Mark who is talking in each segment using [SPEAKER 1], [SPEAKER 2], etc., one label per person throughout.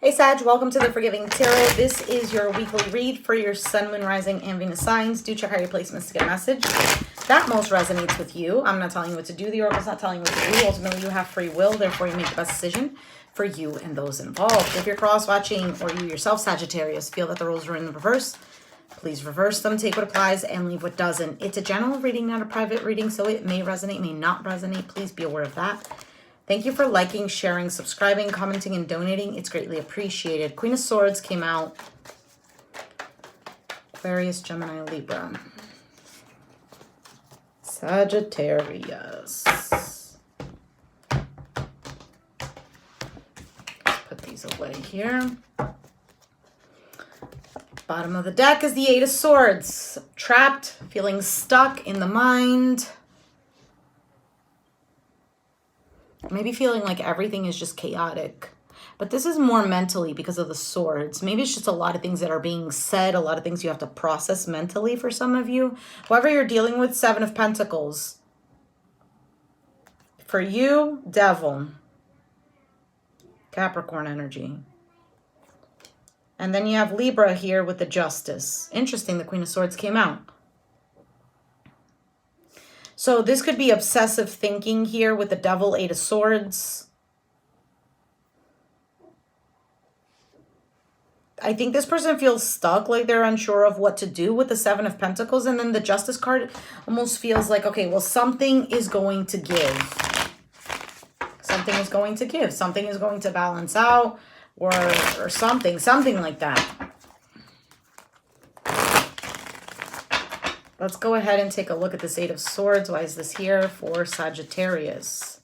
[SPEAKER 1] Hey Sag, welcome to the Forgiving Tarot. This is your weekly read for your Sun, Moon, Rising, and Venus signs. Do check out your placements to get a message that most resonates with you. I'm not telling you what to do. The Oracle's not telling you what to do. Ultimately, you have free will. Therefore, you make the best decision for you and those involved. If you're cross-watching or you yourself, Sagittarius, feel that the rules are in the reverse, please reverse them, take what applies, and leave what doesn't. It's a general reading, not a private reading, so it may resonate, may not resonate. Please be aware of that. Thank you for liking, sharing, subscribing, commenting, and donating. It's greatly appreciated. Queen of Swords came out. Aquarius, Gemini, Libra. Sagittarius. Let's put these away here. Bottom of the deck is the Eight of Swords. Trapped, feeling stuck in the mind. Maybe feeling like everything is just chaotic. But this is more mentally because of the swords. Maybe it's just a lot of things that are being said, a lot of things you have to process mentally for some of you. Whoever you're dealing with, Seven of Pentacles. For you, Devil. Capricorn energy. And then you have Libra here with the Justice. Interesting, the Queen of Swords came out. So this could be obsessive thinking here with the Devil, Eight of Swords. I think this person feels stuck, like they're unsure of what to do with the Seven of Pentacles. And then the Justice card almost feels like, okay, well, something is going to give. Something is going to give. Something is going to balance out or something like that. Let's go ahead and take a look at this Eight of Swords. Why is this here for Sagittarius?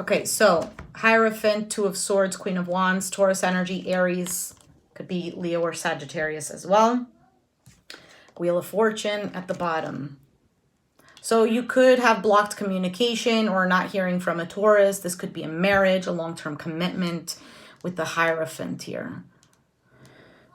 [SPEAKER 1] Okay, so Hierophant, Two of Swords, Queen of Wands, Taurus energy, Aries. Could be Leo or Sagittarius as well. Wheel of Fortune at the bottom. So you could have blocked communication or not hearing from a Taurus. This could be a marriage, a long-term commitment with the Hierophant here.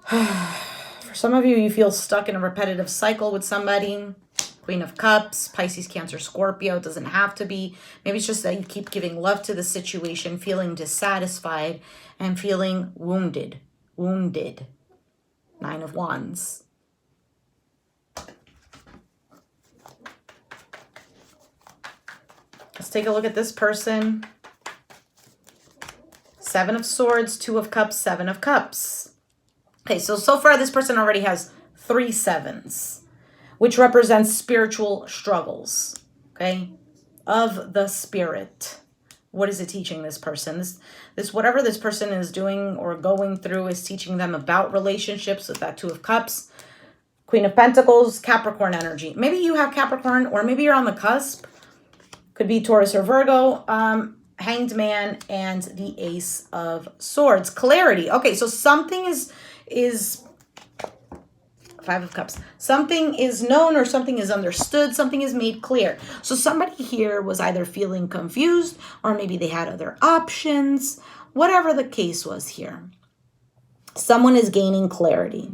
[SPEAKER 1] For some of you, you feel stuck in a repetitive cycle with somebody. Queen of Cups, Pisces, Cancer, Scorpio. It doesn't have to be. Maybe it's just that you keep giving love to the situation, feeling dissatisfied and feeling wounded. Wounded. Nine of Wands. Let's take a look at this person. Seven of Swords, Two of Cups, Seven of Cups. Okay, so far this person already has 3 sevens, which represents spiritual struggles, okay, of the spirit. What is it teaching this person? This whatever this person is doing or going through is teaching them about relationships with that Two of Cups. Queen of Pentacles, Capricorn energy. Maybe you have Capricorn or maybe you're on the cusp. Could be Taurus or Virgo. Hanged Man and the Ace of Swords. Clarity. Okay, so something is Five of Cups. Something is known or something is understood. Something is made clear. So somebody here was either feeling confused or maybe they had other options. Whatever the case was here. Someone is gaining clarity.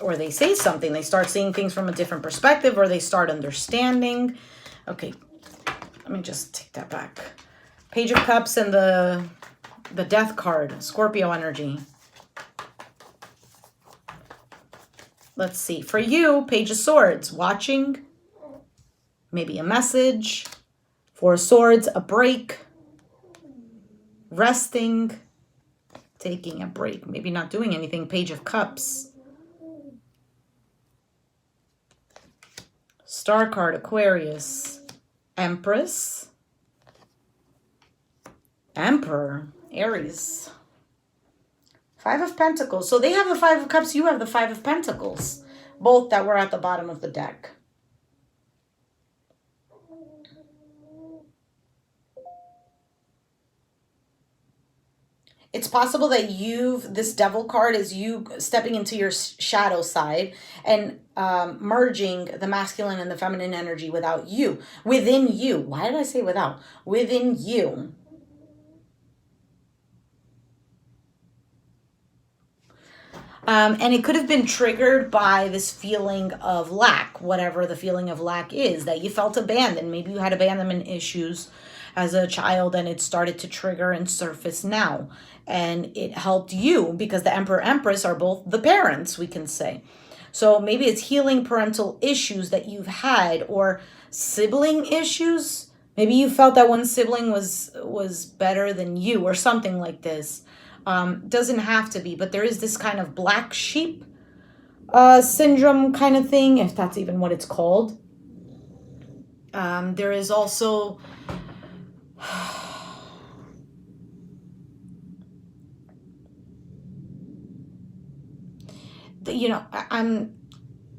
[SPEAKER 1] Or they say something, they start seeing things from a different perspective, or they start understanding. Okay, let me just take that back. Page of Cups and the Death card, Scorpio energy. Let's see, for you, Page of Swords, watching, maybe a message. Four of Swords, a break, resting, taking a break, maybe not doing anything. Page of Cups. Star card, Aquarius, Empress, Emperor, Aries, Five of Pentacles. So they have the Five of Cups, you have the Five of Pentacles, both that were at the bottom of the deck. It's possible that this Devil card is you stepping into your shadow side and merging the masculine and the feminine energy within you. Why did I say without? Within you. And it could have been triggered by this feeling of lack, whatever the feeling of lack is, that you felt abandoned. Maybe you had abandonment issues as a child and it started to trigger and surface now. And it helped you because the Emperor Empress are both the parents, we can say. So maybe it's healing parental issues that you've had, or sibling issues. Maybe you felt that one sibling was better than you or something like this. Doesn't have to be, but there is this kind of black sheep syndrome kind of thing, if that's even what it's called. There is also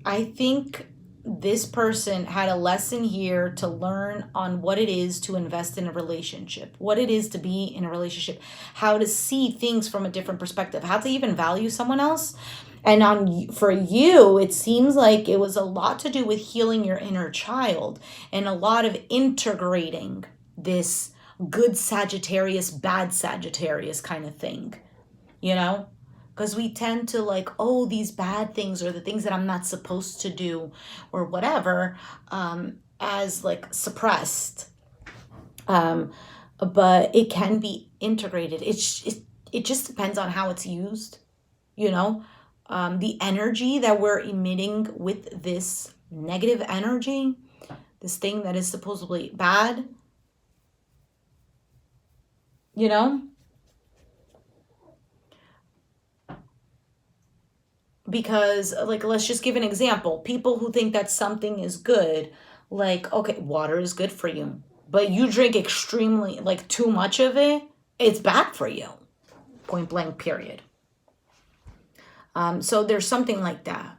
[SPEAKER 1] I think this person had a lesson here to learn on what it is to invest in a relationship, what it is to be in a relationship, how to see things from a different perspective, how to even value someone else. And for you, it seems like it was a lot to do with healing your inner child and a lot of integrating this good Sagittarius, bad Sagittarius kind of thing, because we tend to like, oh, these bad things or the things that I'm not supposed to do or whatever, as like suppressed. But it can be integrated. It just depends on how it's used, the energy that we're emitting with this negative energy, this thing that is supposedly bad, because like, let's just give an example. People who think that something is good, like, okay, water is good for you, but you drink extremely, like too much of it, it's bad for you, point blank, period. So there's something like that.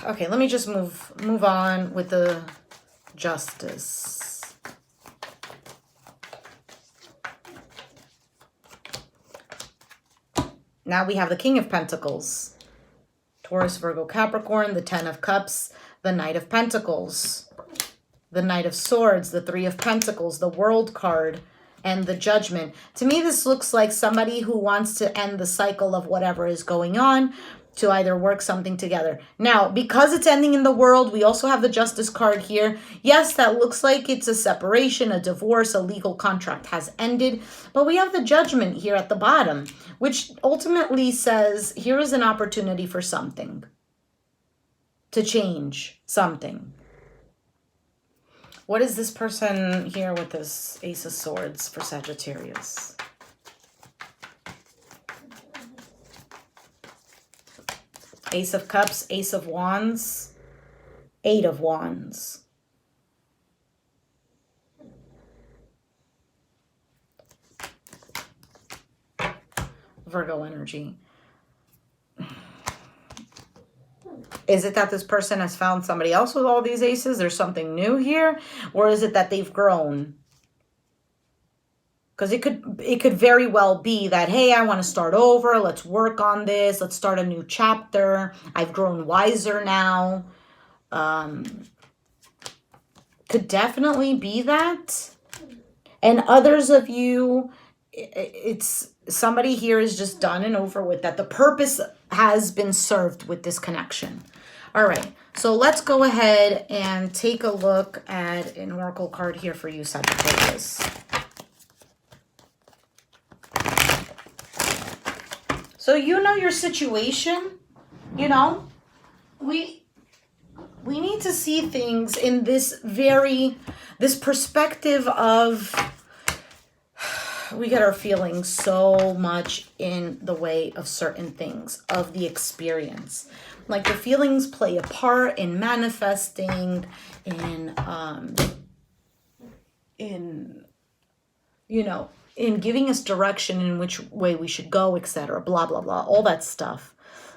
[SPEAKER 1] Okay, let me just move on with the Justice. Now we have the King of Pentacles, Taurus, Virgo, Capricorn, the Ten of Cups, the Knight of Pentacles, the Knight of Swords, the Three of Pentacles, the World card, and the Judgment. To me, this looks like somebody who wants to end the cycle of whatever is going on, to either work something together. Now, because it's ending in the World, we also have the Justice card here. Yes, that looks like it's a separation, a divorce, a legal contract has ended. But we have the Judgment here at the bottom, which ultimately says, here is an opportunity for something, to change something. What is this person here with this Ace of Swords for Sagittarius? Ace of Cups, Ace of Wands, Eight of Wands. Virgo energy. Is it that this person has found somebody else with all these aces? There's something new here? Or is it that they've grown? Because it could very well be that, hey, I want to start over. Let's work on this. Let's start a new chapter. I've grown wiser now. Could definitely be that. And others of you, it's somebody here is just done and over with, that the purpose has been served with this connection. All right, so let's go ahead and take a look at an oracle card here for you, Sagittarius. So you know your situation, we need to see things in this perspective of, we get our feelings so much in the way of certain things, of the experience. Like the feelings play a part in manifesting, in giving us direction in which way we should go, etc., blah, blah, blah, all that stuff.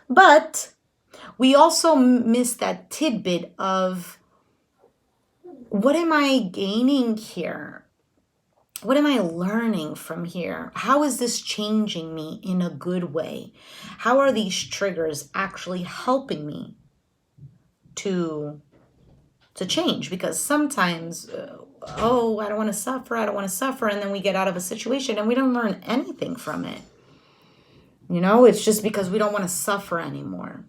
[SPEAKER 1] But we also miss that tidbit of, what am I gaining here? What am I learning from here? How is this changing me in a good way? How are these triggers actually helping me to change? Because sometimes, I don't want to suffer. And then we get out of a situation and we don't learn anything from it. You know, it's just because we don't want to suffer anymore.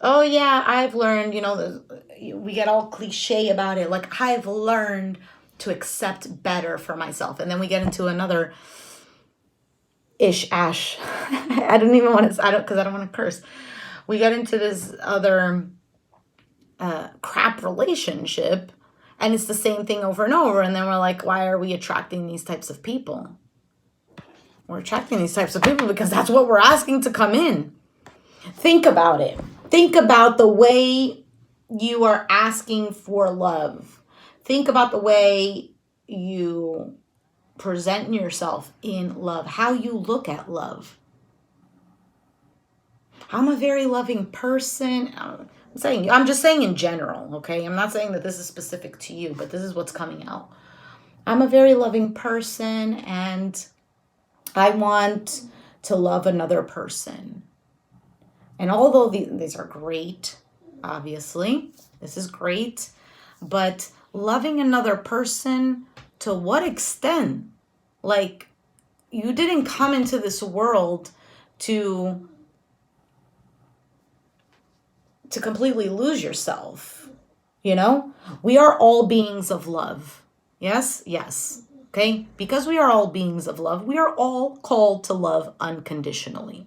[SPEAKER 1] Oh yeah, I've learned, we get all cliche about it. Like, I've learned to accept better for myself. And then we get into another ash. I don't even want to, because I don't want to curse. We get into this other crap relationship, and it's the same thing over and over. And then we're like, why are we attracting these types of people? We're attracting these types of people because that's what we're asking to come in. Think about it. Think about the way you are asking for love. Think about the way you present yourself in love, how you look at love. I'm a very loving person. I'm just saying in general, okay? I'm not saying that this is specific to you, but this is what's coming out. I'm a very loving person, and I want to love another person. And although these are great, obviously, this is great, but loving another person, to what extent? Like, you didn't come into this world to completely lose yourself, We are all beings of love. Yes? Yes. Okay? Because we are all beings of love, we are all called to love unconditionally.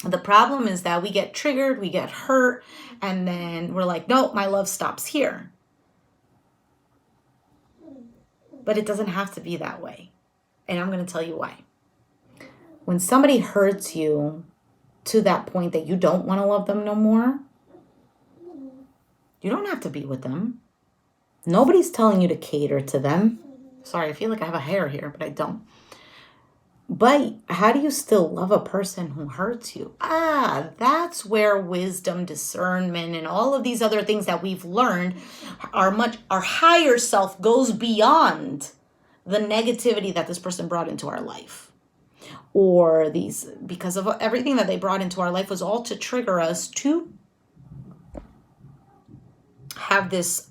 [SPEAKER 1] The problem is that we get triggered, we get hurt, and then we're like, no, my love stops here. But it doesn't have to be that way. And I'm going to tell you why. When somebody hurts you to that point that you don't want to love them no more, you don't have to be with them. Nobody's telling you to cater to them. Sorry, I feel like I have a hair here, but I don't. But how do you still love a person who hurts you? That's where wisdom, discernment, and all of these other things that we've learned, our higher self goes beyond the negativity that this person brought into our life. Or because of everything that they brought into our life was all to trigger us to have this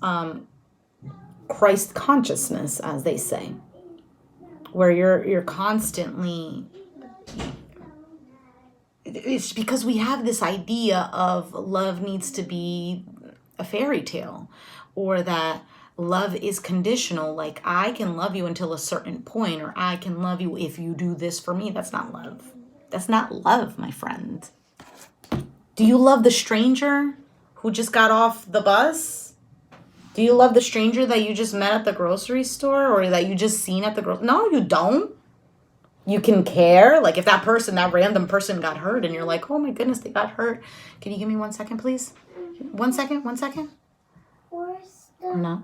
[SPEAKER 1] Christ consciousness, as they say, where you're constantly, it's because we have this idea of love needs to be a fairy tale, or that love is conditional, like I can love you until a certain point, or I can love you if you do this for me. That's not love. That's not love, my friend. Do you love the stranger who just got off the bus? Do you love the stranger that you just met at the grocery store, or that you just seen at the No, you don't. You can care. Like, if that random person got hurt and you're like, oh my goodness, they got hurt. Can you give me 1 second, please? 1 second, 1 second.
[SPEAKER 2] Where's the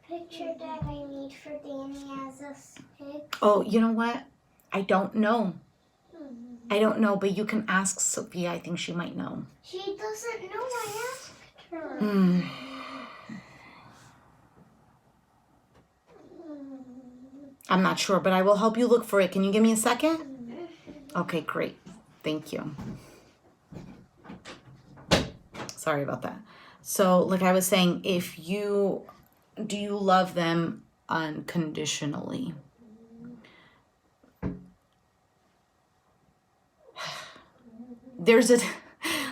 [SPEAKER 2] picture that I need for Danny as a pig?
[SPEAKER 1] Oh, you know what? I don't know. I don't know, but you can ask Sophia. I think she might know.
[SPEAKER 2] She doesn't know. I asked her.
[SPEAKER 1] I'm not sure, but I will help you look for it. Can you give me a second? Okay, great. Thank you. Sorry about that. So, like I was saying, do you love them unconditionally?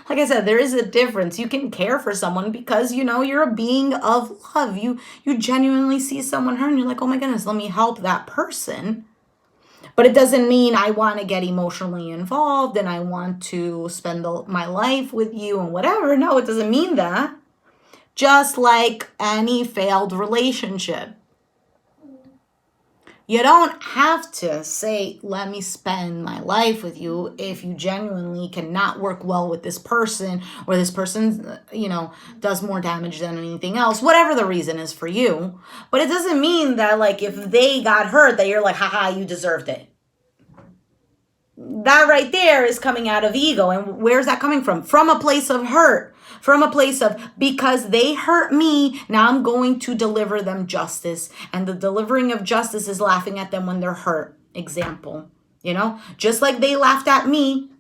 [SPEAKER 1] Like I said, there is a difference. You can care for someone because, you're a being of love. You genuinely see someone hurt and you're like, oh my goodness, let me help that person. But it doesn't mean I want to get emotionally involved and I want to spend my life with you and whatever. No, it doesn't mean that. Just like any failed relationship. You don't have to say, let me spend my life with you if you genuinely cannot work well with this person, or this person, does more damage than anything else, whatever the reason is for you. But it doesn't mean that, like, if they got hurt, that you're like, haha, you deserved it. That right there is coming out of ego. And where's that coming from? From a place of hurt. From a place of, because they hurt me, now I'm going to deliver them justice. And the delivering of justice is laughing at them when they're hurt. Example, just like they laughed at me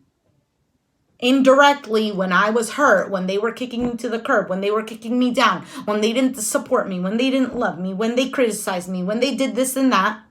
[SPEAKER 1] indirectly when I was hurt, when they were kicking me to the curb, when they were kicking me down, when they didn't support me, when they didn't love me, when they criticized me, when they did this and that.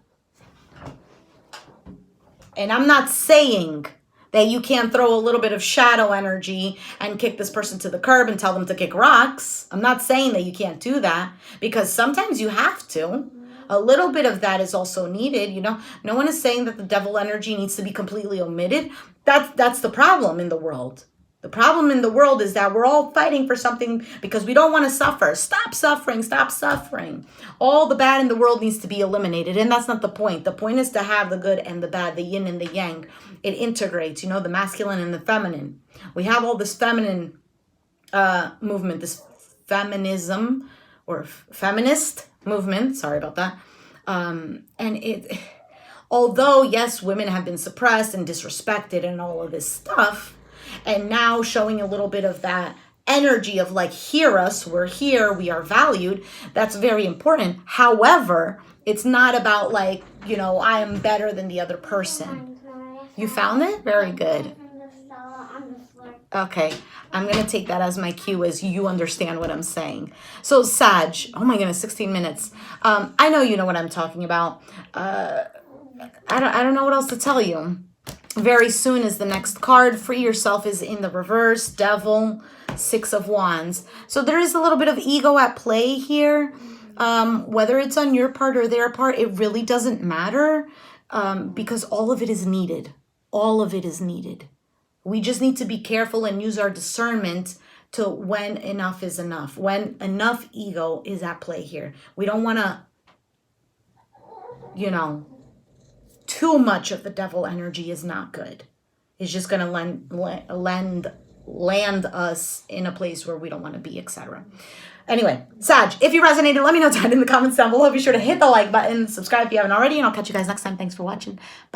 [SPEAKER 1] And I'm not saying that you can't throw a little bit of shadow energy and kick this person to the curb and tell them to kick rocks. I'm not saying that you can't do that, because sometimes you have to. A little bit of that is also needed. You know, no one is saying that the devil energy needs to be completely omitted. That's the problem in the world. The problem in the world is that we're all fighting for something because we don't want to suffer. Stop suffering. Stop suffering. All the bad in the world needs to be eliminated. And that's not the point. The point is to have the good and the bad, the yin and the yang. It integrates, you know, the masculine and the feminine. We have all this feminine movement, this feminism or feminist movement. Sorry about that. And it, although, yes, women have been suppressed and disrespected and all of this stuff, and now showing a little bit of that energy of like, hear us, we're here, we are valued. That's very important. However, it's not about like, you know, I am better than the other person. You found it? Very good. Okay. I'm going to take that as my cue as you understand what I'm saying. So Sag, oh my goodness, 16 minutes. I know you know what I'm talking about. I don't know what else to tell you. Very soon is the next card. Free yourself is in the reverse. Devil, 6 of Wands. So there is a little bit of ego at play here. Whether it's on your part or their part, it really doesn't matter, because all of it is needed. All of it is needed. We just need to be careful and use our discernment to when enough is enough. When enough ego is at play here. We don't want to, you know, too much of the devil energy is not good. It's just going to land us in a place where we don't want to be, etc. Anyway, Sag, if you resonated, let me know down in the comments down below. Be sure to hit the like button, subscribe if you haven't already, and I'll catch you guys next time. Thanks for watching. Bye.